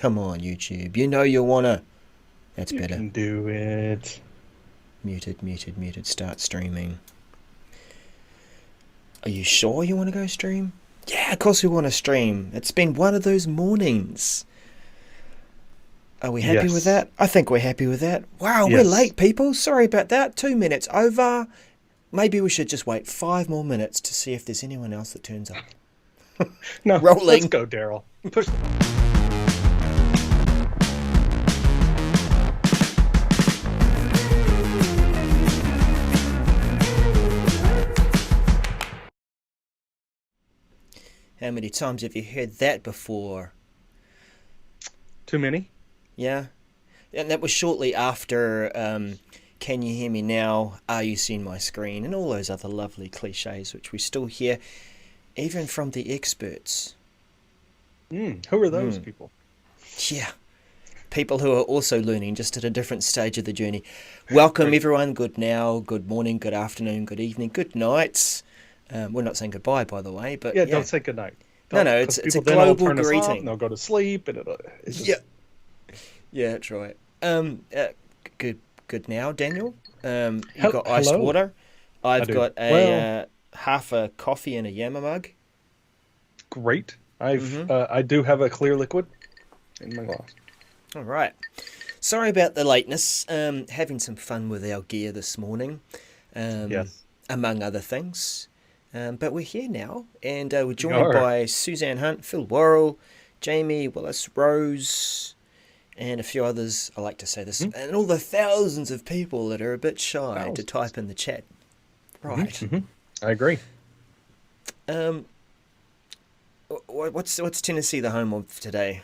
Come on, YouTube. You know you wanna. That's You better. can do it. Muted, muted, muted. Start streaming. Are you sure you want to go stream? Yeah, of course we want to stream. It's been one of those mornings. Are we happy with Yes. that? I think we're happy with that. Wow, we're Yes. late, people. Sorry about that. 2 minutes over. Maybe we should just wait 5 more minutes to see if there's anyone else that turns up. No, let's Rolling. go, Darrell. Push. How many times have you heard that before? Too many? Yeah? And that was shortly after Can You Hear Me Now? Are You Seeing My Screen? And all those other lovely cliches which we still hear, even from the experts. Who are those Hmm. people? Yeah. People who are also learning, just at a different stage of the journey. Welcome, Right. everyone. Good now, good morning, good afternoon, good evening, good nights. We're not saying goodbye, by the way, but Yeah, don't yeah. say goodnight. No, Don't, no, because it's a people then will global turn us off and greeting. they'll go to sleep, and it Yeah, just. yeah, that's right. Um, uh, good, good now, Daniel. You got iced Hello. water. I I've do. got Well, a half a coffee in a Yama mug. great. Mm-hmm. I do have a clear liquid in my glass. All right. Sorry about the lateness. Having some fun with our gear this morning, um, Yes, among other things. But we're here now, and we're we joined are. by Suzanne Hunt, Phil Worrell, Jamie Willis Rose, and a few others. I like to say this, Hmm. and all the thousands of people that are a bit shy to Thousands. type in the chat. Hmm. Right. Hmm. I agree. Um, what's Tennessee the home of today?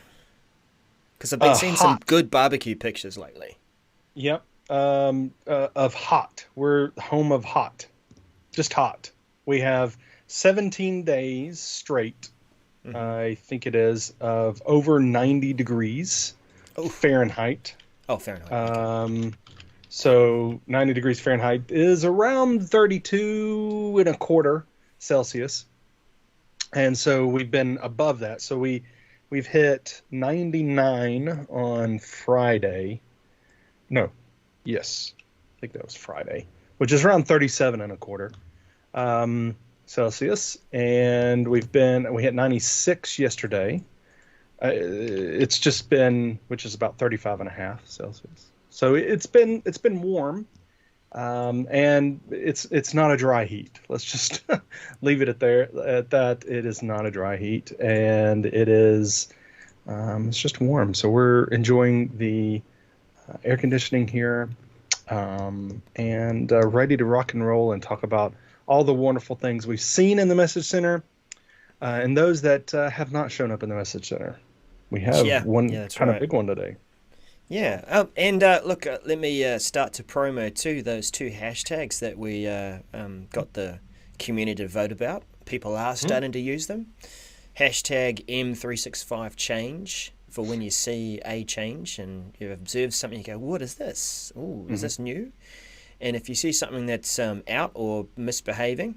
Because I've been seeing some Hot. good barbecue pictures lately. Yep. Of hot. We're home of hot. Just hot. We have 17 days straight, Mm-hmm. I think it is, of over 90 degrees Oh, Fahrenheit. oh, Fahrenheit. Okay. Um, so 90 degrees Fahrenheit is around 32 and a quarter Celsius. And so we've been above that. So we've hit 99 on Friday. No, yes, I think that was Friday, which is around 37 and a quarter Celsius. And we hit 96 yesterday. It's just been, which is about 35 and a half Celsius. So it's been warm. And it's not a dry heat. Let's just leave it at that. It is not a dry heat, and it's just warm. So we're enjoying the air conditioning here, and ready to rock and roll and talk about all the wonderful things we've seen in the message center, and those that have not shown up in the message center. We have Yeah, one yeah, that's kind of right. big one today. Yeah, and look, let me start to promo too those two hashtags that we got the community to vote about. People are Hmm. starting to use them. Hashtag M365change for when you see a change and you observe something, you go, what is this? Oh, is Hmm. this new? And if you see something that's out or misbehaving,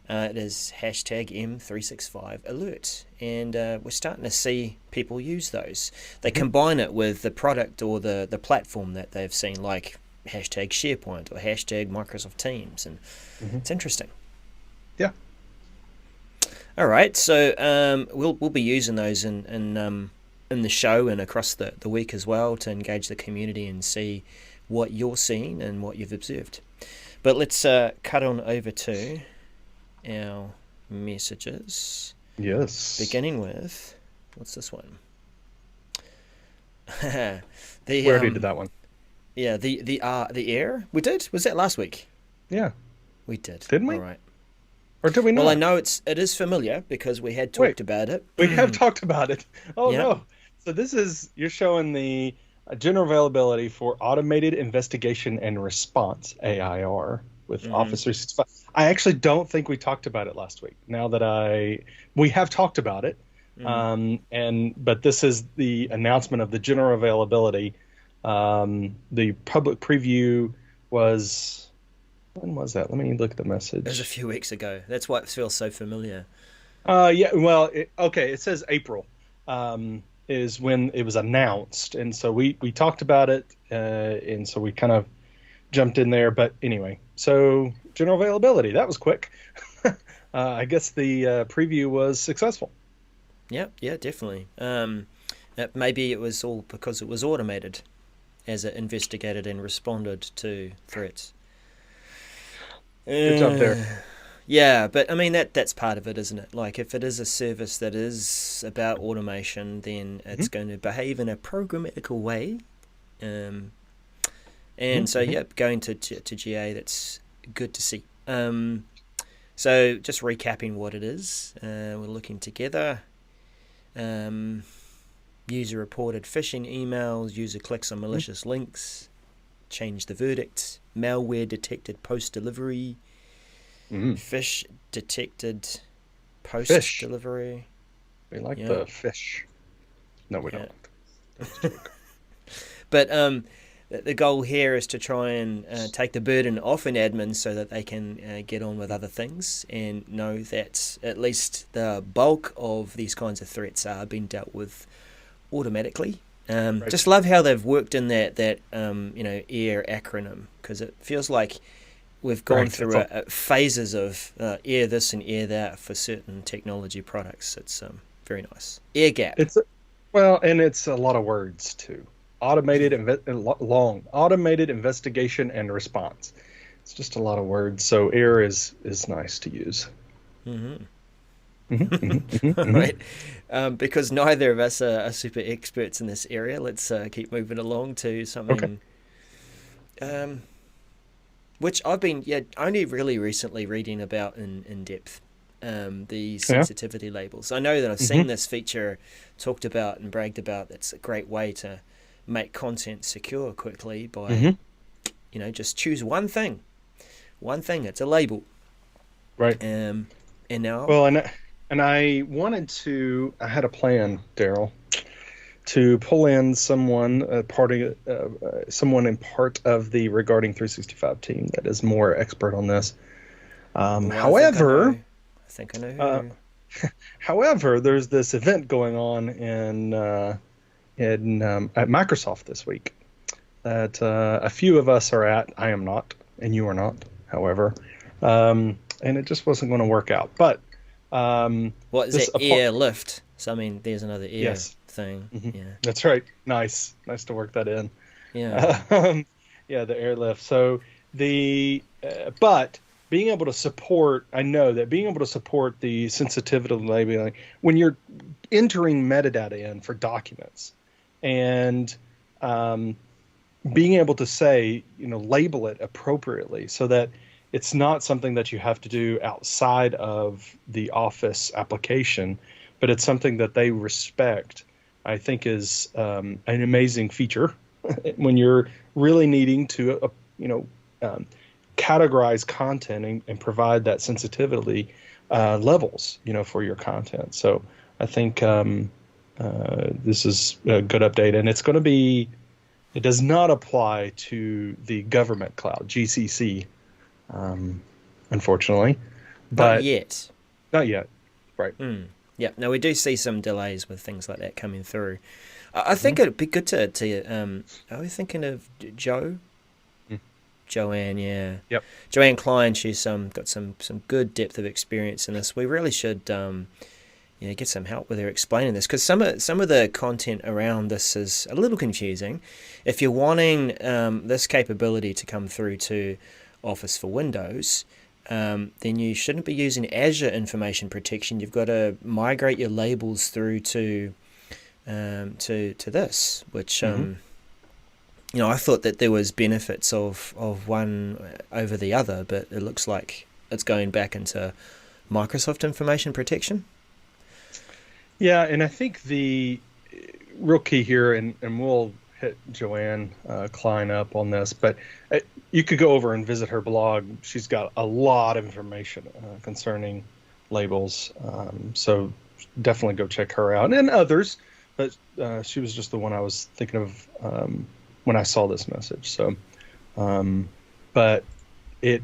it is hashtag M365alert. And we're starting to see people use those. They Hmm. combine it with the product or the platform that they've seen, like hashtag SharePoint or hashtag Microsoft Teams. And Hmm. it's interesting. Yeah. All right, so we'll be using those in the show and across the week as well to engage the community and see what you're seeing and what you've observed. But let's cut on over to our messages, Yes. beginning with what's this one? We the already did that one. yeah, the air we did, was that last week? Yeah. We did. Didn't All we? right. Or did we Well, I not? know it is familiar because we had Wait, talked about it. we have talked about it. Oh Yeah. no. So you're showing the general availability for automated investigation and response, AIR, with Mm-hmm. Office 365. I actually don't think we talked about it last week. We have talked about it. Mm-hmm. But this is the announcement of the general availability. The public preview was, when was that? Let me look at the It was a message. few weeks ago. That's why it feels so familiar. Yeah, well, okay, it says April. Um, is when it was announced, and so we talked about it, and so we kind of jumped in there. But anyway, so general availability, that was quick. I guess the preview was successful. Yeah, yeah, definitely. Maybe it was all because it was automated as it investigated and responded to threats. Good job there. Yeah, but I mean that's part of it, isn't it? Like if it is a service that is about automation, then it's going to behave in a programmatical way. And so, yeah, going to GA, that's good to see. So just recapping what it is, we're looking together. User reported phishing emails, user clicks on malicious links, change the verdict, malware detected post-delivery, fish detected post-delivery. We like the fish. No, we don't. But the goal here is to try and take the burden off an admin so that they can get on with other things and know that at least the bulk of these kinds of threats are being dealt with automatically. Right. Just love how they've worked in that AIR acronym, because it feels like we've gone through phases of AIR this and AIR that for certain technology products. It's very nice. Air gap. And it's a lot of words too. Automated investigation and response. It's just a lot of words. So AIR is nice to use. Right. Because neither of us are super experts in this area, let's keep moving along to something which I've been only really recently reading about in depth. The sensitivity labels. I know that I've seen this feature talked about and bragged about. That's a great way to make content secure quickly by just choose one thing. It's a label, right? And now, and I had a plan, Darrell, to pull in someone in part of the Regarding 365 team that is more expert on this. However, I think I know who. However, there's this event going on at Microsoft this week that a few of us are at. I am not, and you are not. However, and it just wasn't going to work out. But what is it? Air lift. So I mean, there's another air thing. Yeah, that's right. Nice to work that in. Yeah, the airlift. So but being able to support, I know that being able to support the sensitivity labeling when you're entering metadata in for documents, and being able to say, label it appropriately so that it's not something that you have to do outside of the Office application, but it's something that they respect, I think is an amazing feature when you're really needing to, categorize content and provide that sensitivity levels, for your content. So I think this is a good update, and it's going to be. It does not apply to the government cloud, GCC, unfortunately. But Not yet. Right. Yeah. No, we do see some delays with things like that coming through. I think it'd be good to are we thinking of Joanne, yeah. Yep. Joanne Klein, she's got some good depth of experience in this. We really should get some help with her explaining this, because some of the content around this is a little confusing. If you're wanting this capability to come through to Office for Windows, then you shouldn't be using Azure Information Protection. You've got to migrate your labels through to this, which I thought that there was benefits of one over the other, but it looks like it's going back into Microsoft Information Protection. Yeah, and I think the real key here, and we'll hit Joanne Klein up on this, but you could go over and visit her blog. She's got a lot of information concerning labels, so definitely go check her out, and others, but she was just the one I was thinking of when I saw this message. So, but it,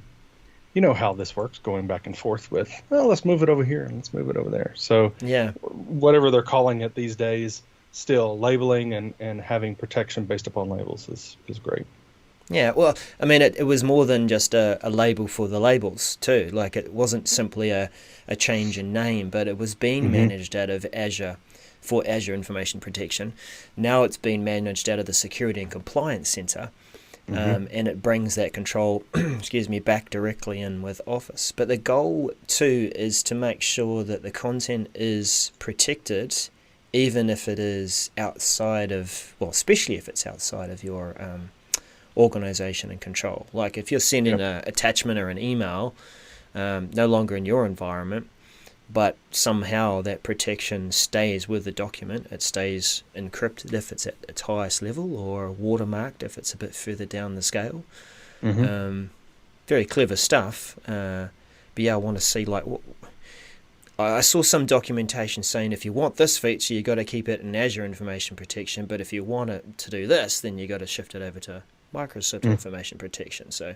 how this works, going back and forth with, let's move it over here and let's move it over there. So yeah, whatever they're calling it these days, still labeling and having protection based upon labels is great. Yeah, well, I mean, it was more than just a label for the labels, too. Like, it wasn't simply a change in name, but it was being Hmm. managed out of Azure for Azure Information Protection. Now it's being managed out of the Security and Compliance Center, Hmm. and it brings that control, excuse me, back directly in with Office. But the goal, too, is to make sure that the content is protected, even if it is outside of, well, especially if it's outside of your organization and control. Like if you're sending Yep. an attachment or an email, no longer in your environment, but somehow that protection stays with the document. It stays encrypted if it's at its highest level, or watermarked if it's a bit further down the scale. Hmm. Very clever stuff. But yeah, I want to see like what. I saw some documentation saying if you want this feature, you got to keep it in Azure Information Protection, but if you want it to do this, then you got to shift it over to Microsoft Mm. Information Protection. So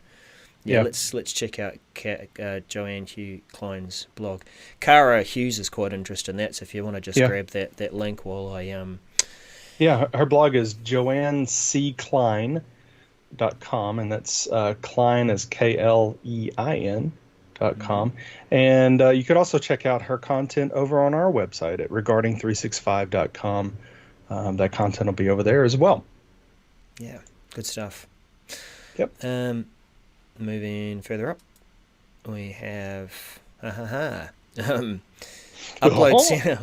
yeah, Yeah. let's check out Joanne Hugh Klein's blog. Cara Hughes is quite interested in that, so if you want to just Yeah. grab that link while I Yeah. Her blog is joannecklein.com, and that's Klein is KLEIN.com. And you could also check out her content over on our website at regarding365.com. That content will be over there as well. yeah, good stuff. Yep. Moving further up, we have Upload Center.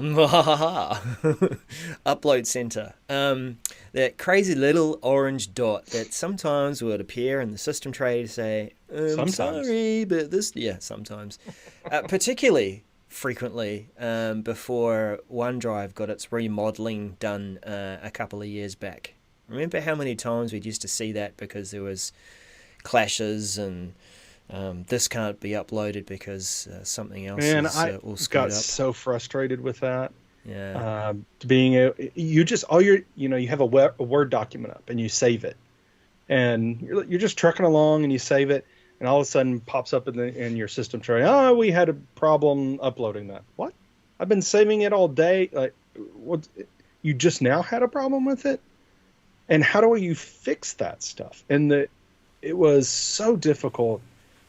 Upload Center. That crazy little orange dot that sometimes would appear in the system tray to say, Sometimes. sorry, but this, yeah, sometimes. Particularly frequently before OneDrive got its remodeling done a couple of years back. Remember how many times we used to see that because there was clashes and this can't be uploaded because something else Man, is I all screwed got up. so frustrated with that. Yeah. You just you have a Word document up and you save it, and you're just trucking along and you save it, and all of a sudden pops up in your system tray. Oh, we had a problem uploading that. What? I've been saving it all day. Like, what? You just now had a problem with it, and how do you fix that stuff? It was so difficult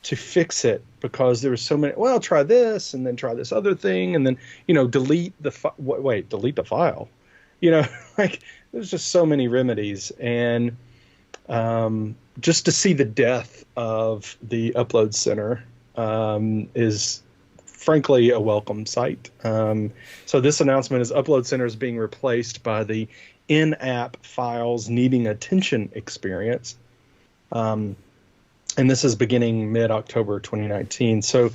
to fix it because there was so many. Well, try this and then try this other thing, and then delete delete the file. Like there's just so many remedies, and just to see the death of the Upload Center is frankly a welcome sight. So this announcement is Upload Center is being replaced by the in-app files needing attention experience. And this is beginning mid-October 2019. So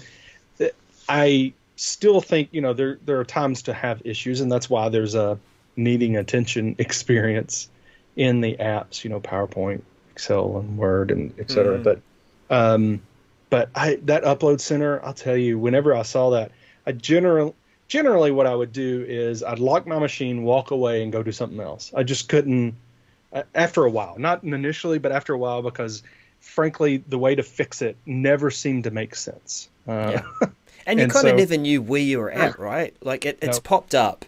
I still think, there are times to have issues, and that's why there's a needing attention experience in the apps, PowerPoint, Excel, and Word, and et cetera. But that Upload Center, I'll tell you, whenever I saw that, I generally what I would do is I'd lock my machine, walk away, and go do something else. I just couldn't, after a while, not initially, but after a while, because frankly, the way to fix it never seemed to make sense. Yeah. And you and kind of so- never knew where you were at, right? Like it's No. popped up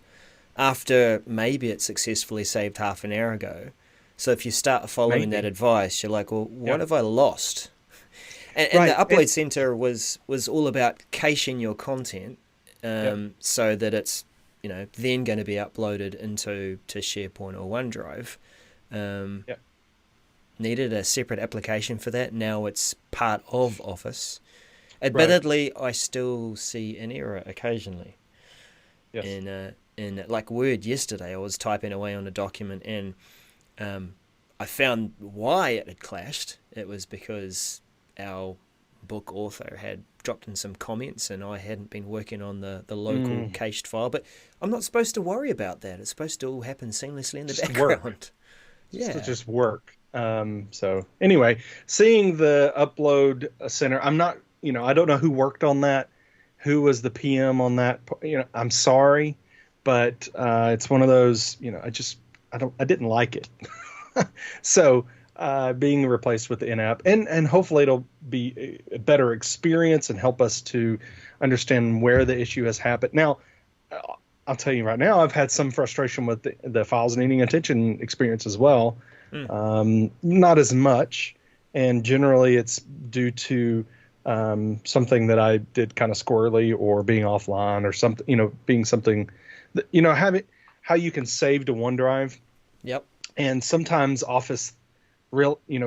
after maybe it successfully saved half an hour ago. So if you start following Maybe. that advice, you're like, well, what Yeah. have I lost? And Right. the Upload Center was all about caching your content so that it's, then going to be uploaded to SharePoint or OneDrive. Needed a separate application for that. Now it's part of Office. Admittedly, I still see an error occasionally. Yes. In like Word yesterday, I was typing away on a document and I found why it had clashed. It was because our book author had dropped in some comments and I hadn't been working on the local cached file. But I'm not supposed to worry about that. It's supposed to all happen seamlessly in the Just background. work. Yeah. To just work. So anyway, seeing the Upload Center, I'm not, I don't know who worked on that, who was the PM on that. I'm sorry, but it's one of those, I didn't like it. So being replaced with the in-app, and hopefully it'll be a better experience and help us to understand where the issue has happened. Now, I'll tell you right now, I've had some frustration with the files needing attention experience as well. Mm. Not as much, and generally it's due to something that I did kind of squirrely, or being offline, or something, being something that, having how you can save to OneDrive. Yep. And sometimes Office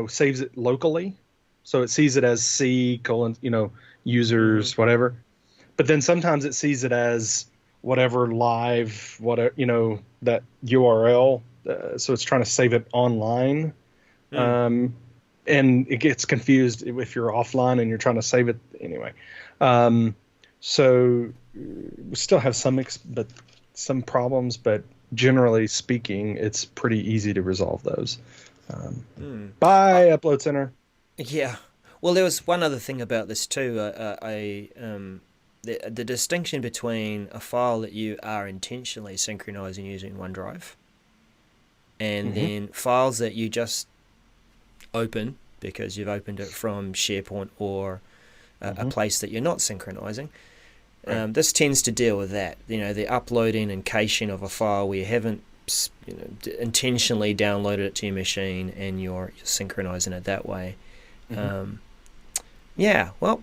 saves it locally, so it sees it as C colon, users, whatever. But then sometimes it sees it as whatever live, whatever, that URL. So it's trying to save it online. And it gets confused if you're offline and you're trying to save it anyway. So we still have some problems, but generally speaking, it's pretty easy to resolve those. Bye, Upload Center. Yeah. Well, there was one other thing about this too. The distinction between a file that you are intentionally synchronizing using OneDrive, and then files that you just open because you've opened it from SharePoint or a place that you're not synchronizing. Right. This tends to deal with that. The uploading and caching of a file where you haven't intentionally downloaded it to your machine and you're synchronizing it that way. Yeah, well,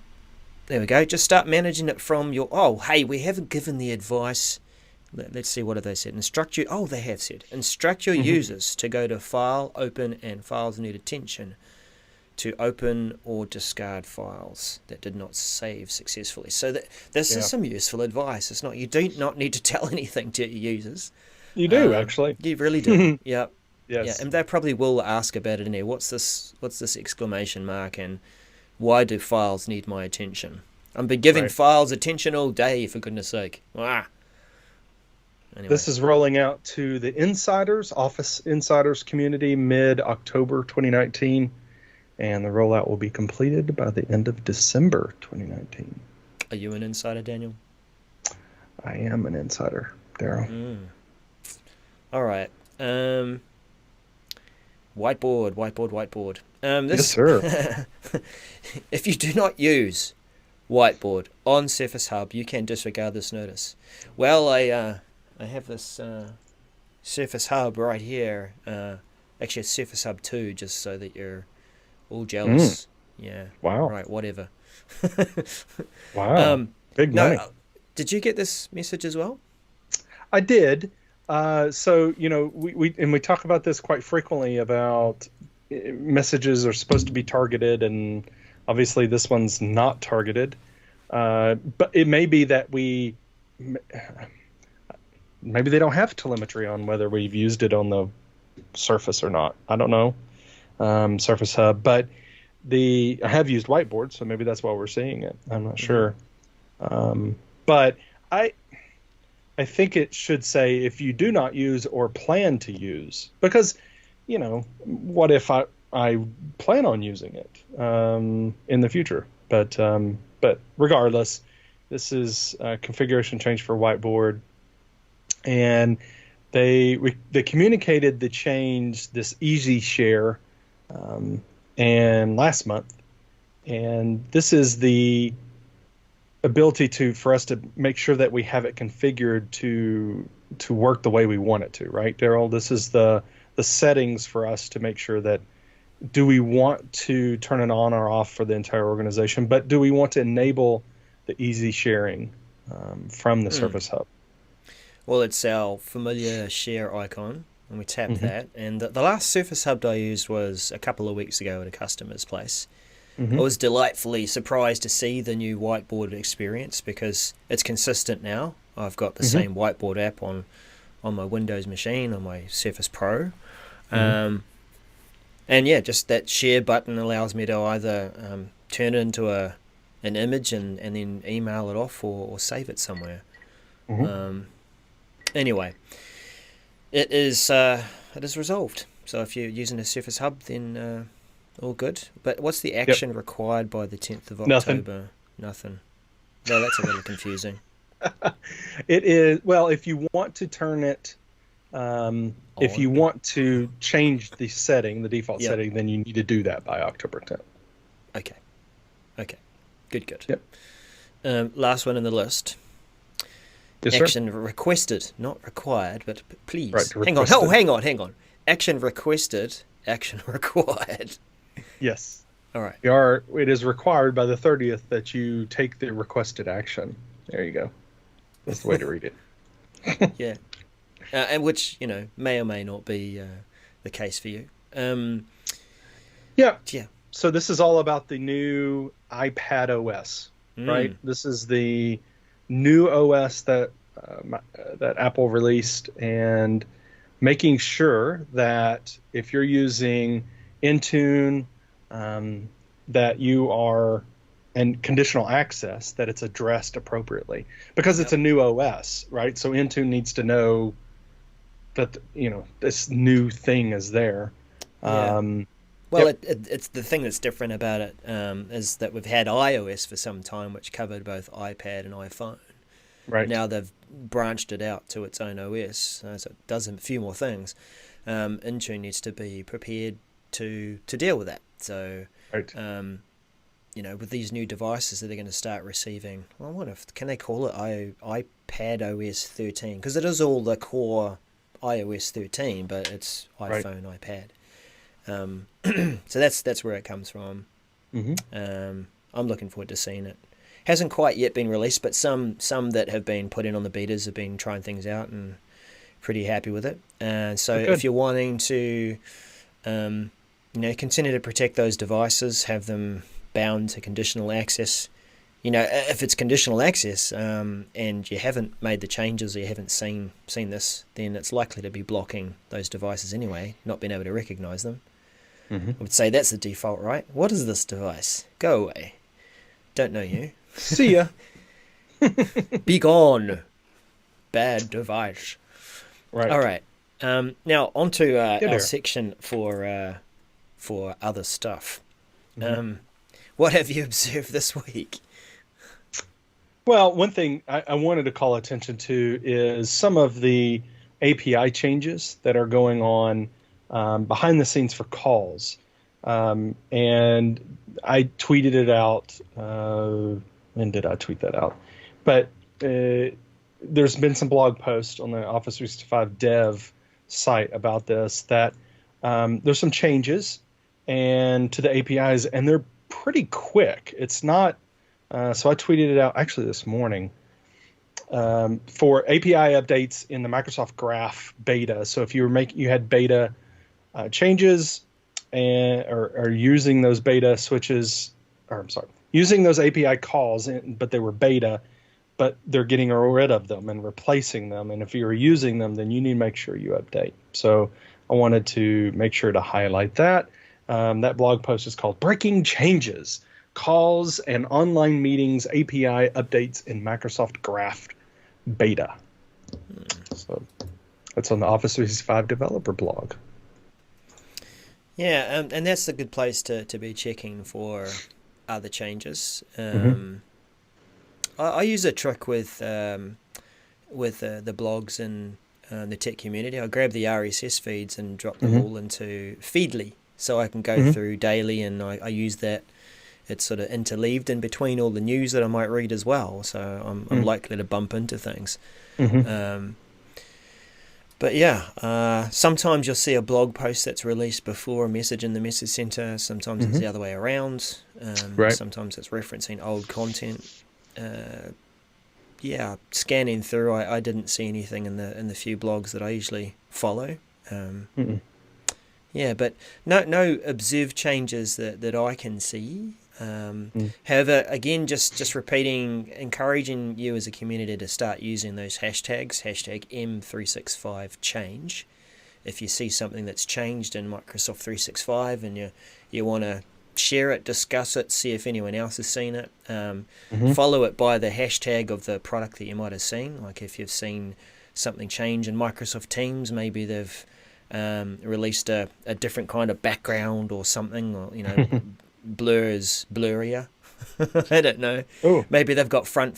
there we go. Just start managing it from your... Oh, hey, we haven't given the advice. Let's see, what have they said? They have said. Instruct your users to go to File, Open, and Files Need Attention to open or discard files that did not save successfully. So this is some useful advice. It's not... You do not need to tell anything to your users. You do, actually. You really do. Yeah. Yes. Yeah, and they probably will ask about it in there. What's this exclamation mark, and why do files need my attention? I've been giving files attention all day, for goodness sake. Anyway. This is rolling out to the insiders, Office Insiders community, mid-October 2019, and the rollout will be completed by the end of December 2019. Are you an insider, Daniel? I am an insider, Darrell. All right. Whiteboard. Yes, sir. If you do not use Whiteboard on Surface Hub, you can disregard this notice. Well, I have this Surface Hub right here. Actually, it's Surface Hub 2, just so that you're all jealous. Yeah. Wow. Right, whatever. Wow. Big money. Did you get this message as well? I did. So, we talk about this quite frequently about messages are supposed to be targeted, and obviously this one's not targeted. But it may be that maybe they don't have telemetry on whether we've used it on the Surface or not. I don't know. Surface Hub, but I have used Whiteboard, so maybe that's why we're seeing it. I'm not sure. But I think it should say if you do not use or plan to use, because, what if I plan on using it in the future? But regardless, this is a configuration change for Whiteboard, and they communicated the change, this easy share, and last month, and this is the ability for us to make sure that we have it configured to work the way we want it to, right, Darrell? This is the settings for us to make sure that, do we want to turn it on or off for the entire organization, but do we want to enable the easy sharing from the Surface Hub? Well, it's our familiar share icon, and we tap that, and the last Surface Hub I used was a couple of weeks ago at a customer's place. I was delightfully surprised to see the new Whiteboard experience, because it's consistent now. I've got the same Whiteboard app on my Windows machine, on my Surface Pro. And yeah, just that share button allows me to either turn it into an image and then email it off, or save it somewhere. Anyway, it is resolved. So if you're using a Surface Hub, then... all good. But what's the action required by the 10th of October? Nothing. No, that's a little confusing. It is. Well, if you want to turn it, if you want to change the setting, the default setting, then you need to do that by October 10th. Okay. Good. Yep. Last one in the list. Yes, sir. Action requested, not required, but Right. please. Hang on. Oh, Requested. hang on. Action requested, action required. Yes. All right. It is required by the 30th that you take the requested action. There you go. That's the way to read it. Yeah. And which, may or may not be the case for you. Yeah. Yeah. So this is all about the new iPadOS, right? Mm. This is the new OS that Apple released, and making sure that if you're using Intune, that you are and conditional access, that it's addressed appropriately, because it's a new OS, right? So Intune needs to know that this new thing is there. Yeah. Um, Well, yep. it's the thing that's different about it is that we've had iOS for some time, which covered both iPad and iPhone. Right. Now they've branched it out to its own OS, so it does a few more things. Intune needs to be prepared to deal with that. So, Right. with these new devices that they're going to start receiving, well, I wonder can they call it iPadOS 13? Because it is all the core iOS 13, but it's iPhone, iPad. So that's where it comes from. Mm-hmm. I'm looking forward to seeing it. Hasn't quite yet been released, but some that have been put in on the betas have been trying things out and pretty happy with it. So if you're wanting to, continue to protect those devices, have them bound to conditional access. If it's conditional access and you haven't made the changes or you haven't seen this, then it's likely to be blocking those devices anyway, not being able to recognize them. Mm-hmm. I would say that's the default, right? What is this device? Go away. Don't know you. See ya. Be gone. Bad device. Right. All right. Now on to Get our there. section for other stuff. Mm-hmm. What have you observed this week? Well, one thing I wanted to call attention to is some of the API changes that are going on behind the scenes for calls. And I tweeted it out. When did I tweet that out? But there's been some blog posts on the Office 365 dev site about this, that there's some changes and to the APIs, and they're pretty quick. It's not. So I tweeted it out actually this morning for API updates in the Microsoft Graph beta. So if you had beta changes or using those beta switches, or I'm sorry, using those API calls, but they were beta, but they're getting rid of them and replacing them. And if you're using them, then you need to make sure you update. So I wanted to make sure to highlight that. That blog post is called "Breaking Changes: Calls and Online Meetings API Updates in Microsoft Graph Beta." So that's on the Office 365 developer blog. Yeah, and that's a good place to be checking for other changes. I use a trick with the blogs and the tech community. I grab the RSS feeds and drop them all into Feedly, so I can go through daily, and I use that. It's sort of interleaved in between all the news that I might read as well, so I'm likely to bump into things. But yeah, sometimes you'll see a blog post that's released before a message in the message center. Sometimes it's the other way around. Right. Sometimes it's referencing old content. Yeah, scanning through, I didn't see anything in the few blogs that I usually follow. Yeah, but no observed changes that I can see. However, again, just repeating, encouraging you as a community to start using those hashtags, hashtag M365change. If you see something that's changed in Microsoft 365 and you want to share it, discuss it, see if anyone else has seen it, follow it by the hashtag of the product that you might have seen. Like if you've seen something change in Microsoft Teams, maybe they've released a different kind of background or something, or blur is blurrier. I don't know. Oh. Maybe they've got front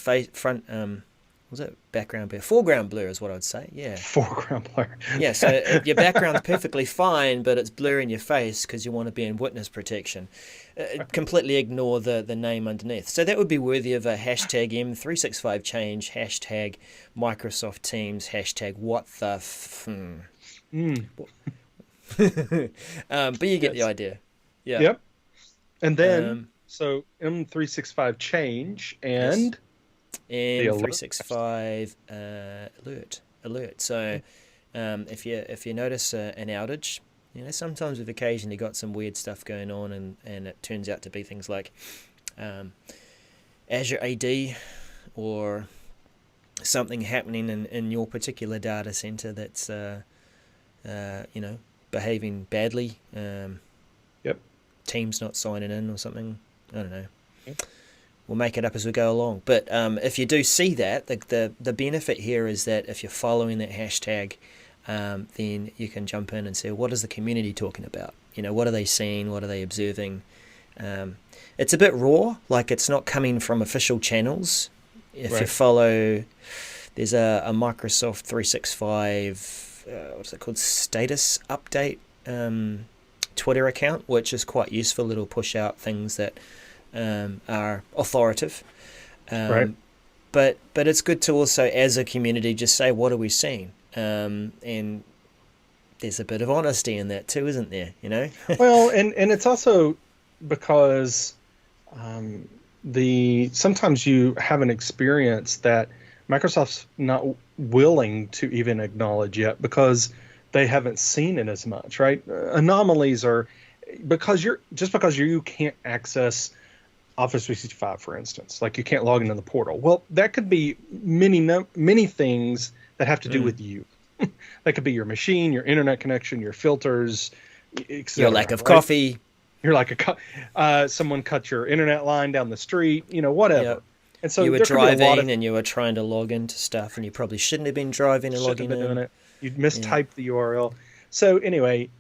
was it background blur? Foreground blur is what I'd say. Yeah. Foreground blur. Yeah, so your background's perfectly fine, but it's blurring your face because you want to be in witness protection. Completely ignore the name underneath. So that would be worthy of a hashtag M365 change, hashtag Microsoft Teams, hashtag what the but you get the idea. Yeah. Yep. And then, so M365 change and M365 alert. So if you notice an outage, sometimes we've occasionally got some weird stuff going on, and it turns out to be things like Azure AD or something happening in your particular data center that's behaving badly. Yep. Teams not signing in or something. I don't know. Yep. We'll make it up as we go along. But if you do see that, the benefit here is that if you're following that hashtag, then you can jump in and say, what is the community talking about? What are they seeing? What are they observing? It's a bit raw, like it's not coming from official channels. If you follow, there's a Microsoft 365, what's it called, status update Twitter account, which is quite useful. It'll push out things that are authoritative. But it's good to also, as a community, just say, what are we seeing? And there's a bit of honesty in that too, isn't there? Well, and it's also because sometimes you have an experience that Microsoft's not willing to even acknowledge yet because they haven't seen it as much, right? Anomalies are because you can't access Office 365, for instance, like you can't log into the portal. Well, that could be many things that have to do with you. That could be your machine, your internet connection, your filters, etc., your lack of coffee. Your lack of someone cut your internet line down the street, whatever. Yep. And so you were driving and you were trying to log into stuff, and you probably shouldn't have been driving and logging in. Doing it. You'd mistyped the URL. So anyway,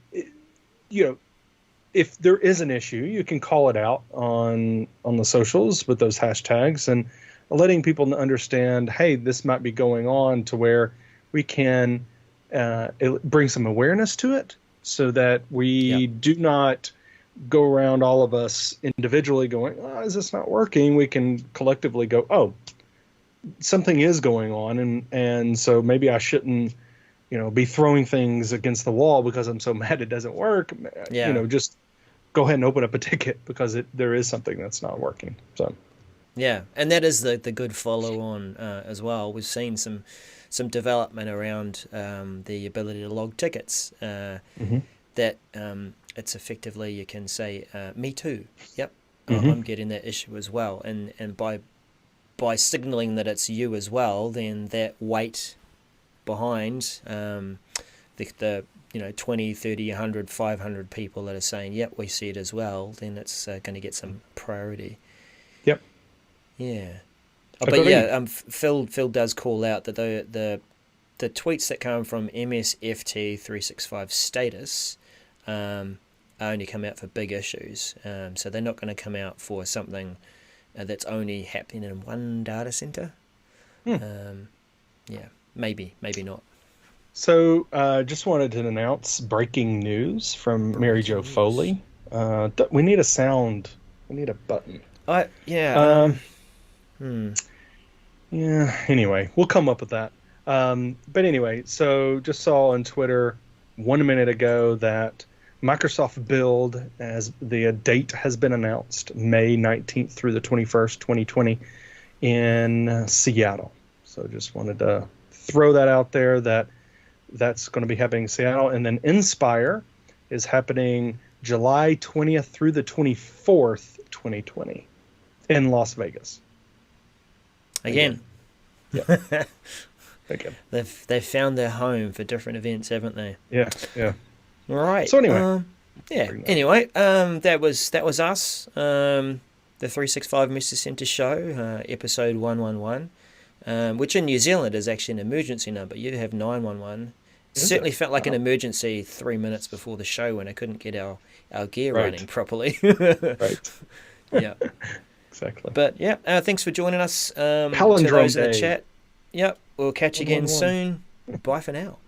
if there is an issue, you can call it out on the socials with those hashtags and letting people understand, hey, this might be going on, to where we can bring some awareness to it so that we do not go around, all of us individually, going, oh, is this not working? We can collectively go, oh, something is going on, and so maybe I shouldn't be throwing things against the wall because I'm so mad it doesn't work. Just go ahead and open up a ticket because there is something that's not working. So yeah, and that is the good follow on as well. We've seen some development around the ability to log tickets. That it's effectively, you can say, me too. Yep, I'm getting that issue as well, and by signaling that it's you as well, then that weight behind the 20, 30, 100, 500 people that are saying, yep, we see it as well, then it's going to get some priority. Yep. Yeah. But yeah, Phil does call out that the tweets that come from MSFT 365 status only come out for big issues. So they're not going to come out for something that's only happening in one data center. Yeah, maybe not. So just wanted to announce breaking news from Mary Jo Foley. We need a sound. We need a button. Anyway, we'll come up with that. But anyway, so just saw on Twitter 1 minute ago that Microsoft Build, as the date has been announced, May 19th through the 21st, 2020, in Seattle. So just wanted to throw that out there, that's going to be happening in Seattle. And then Inspire is happening July 20th through the 24th, 2020, in Las Vegas. Again. Yeah. Again. They've found their home for different events, haven't they? Yeah. All right. So anyway. Anyway, that was us. The 365 Mr. Center show, episode 111, which in New Zealand is actually an emergency number. You have 911. Certainly felt like an emergency 3 minutes before the show when I couldn't get our gear running properly. Right. Yeah. Exactly. But yeah, thanks for joining us. Palindrome to those in Day. the chat. Yep. We'll catch you again 111. soon. Bye for now.